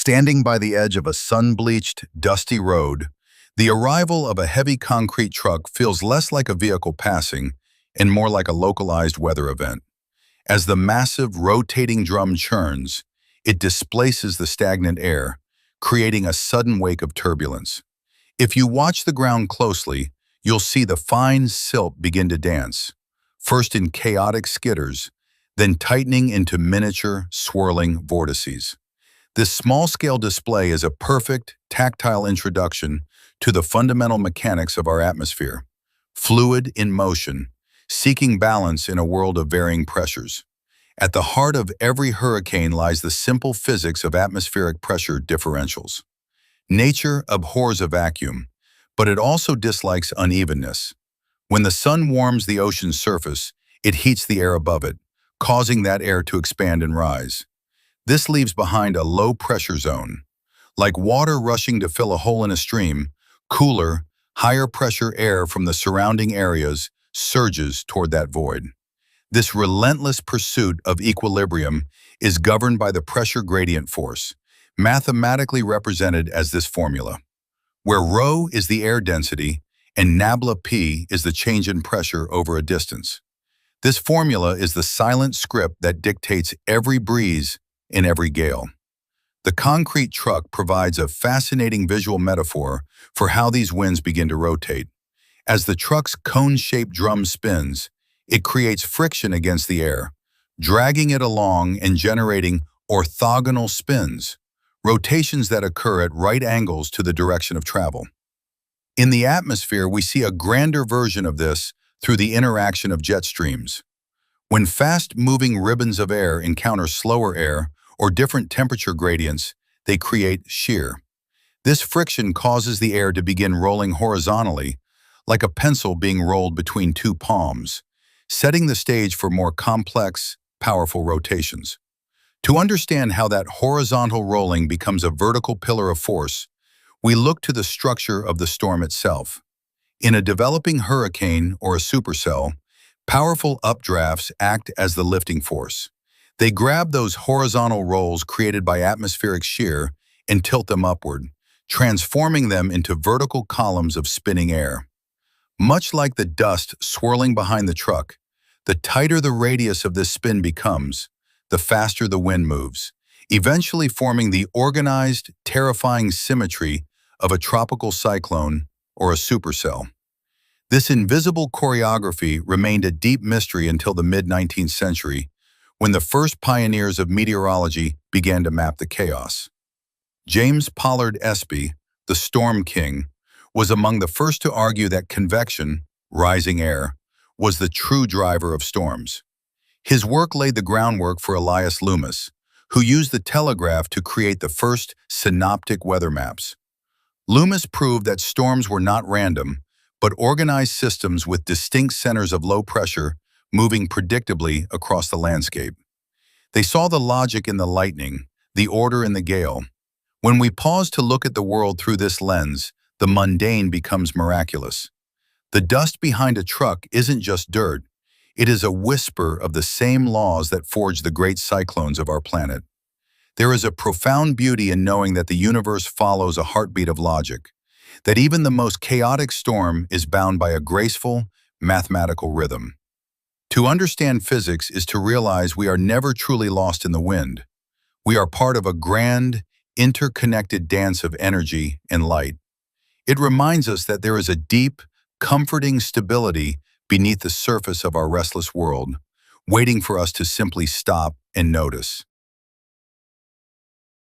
Standing by the edge of a sun-bleached, dusty road, the arrival of a heavy concrete truck feels less like a vehicle passing and more like a localized weather event. As the massive, rotating drum churns, it displaces the stagnant air, creating a sudden wake of turbulence. If you watch the ground closely, you'll see the fine silt begin to dance, first in chaotic skitters, then tightening into miniature, swirling vortices. This small-scale display is a perfect, tactile introduction to the fundamental mechanics of our atmosphere, fluid in motion, seeking balance in a world of varying pressures. At the heart of every hurricane lies the simple physics of atmospheric pressure differentials. Nature abhors a vacuum, but it also dislikes unevenness. When the sun warms the ocean's surface, it heats the air above it, causing that air to expand and rise. This leaves behind a low-pressure zone. Like water rushing to fill a hole in a stream, cooler, higher-pressure air from the surrounding areas surges toward that void. This relentless pursuit of equilibrium is governed by the pressure gradient force, mathematically represented as this formula, where ρ is the air density and nabla p is the change in pressure over a distance. This formula is the silent script that dictates every breeze in every gale. The concrete truck provides a fascinating visual metaphor for how these winds begin to rotate. As the truck's cone-shaped drum spins, it creates friction against the air, dragging it along and generating orthogonal spins, rotations that occur at right angles to the direction of travel. In the atmosphere, we see a grander version of this through the interaction of jet streams. When fast-moving ribbons of air encounter slower air or different temperature gradients, they create shear. This friction causes the air to begin rolling horizontally, like a pencil being rolled between two palms, setting the stage for more complex, powerful rotations. To understand how that horizontal rolling becomes a vertical pillar of force, we look to the structure of the storm itself. In a developing hurricane or a supercell, powerful updrafts act as the lifting force. They grab those horizontal rolls created by atmospheric shear and tilt them upward, transforming them into vertical columns of spinning air. Much like the dust swirling behind the truck, the tighter the radius of this spin becomes, the faster the wind moves, eventually forming the organized, terrifying symmetry of a tropical cyclone or a supercell. This invisible choreography remained a deep mystery until the mid-19th century, when the first pioneers of meteorology began to map the chaos. James Pollard Espy, the Storm King, was among the first to argue that convection, rising air, was the true driver of storms. His work laid the groundwork for Elias Loomis, who used the telegraph to create the first synoptic weather maps. Loomis proved that storms were not random, but organized systems with distinct centers of low pressure moving predictably across the landscape. They saw the logic in the lightning, the order in the gale. When we pause to look at the world through this lens, the mundane becomes miraculous. The dust behind a truck isn't just dirt, it is a whisper of the same laws that forge the great cyclones of our planet. There is a profound beauty in knowing that the universe follows a heartbeat of logic, that even the most chaotic storm is bound by a graceful, mathematical rhythm. To understand physics is to realize we are never truly lost in the wind. We are part of a grand, interconnected dance of energy and light. It reminds us that there is a deep, comforting stability beneath the surface of our restless world, waiting for us to simply stop and notice.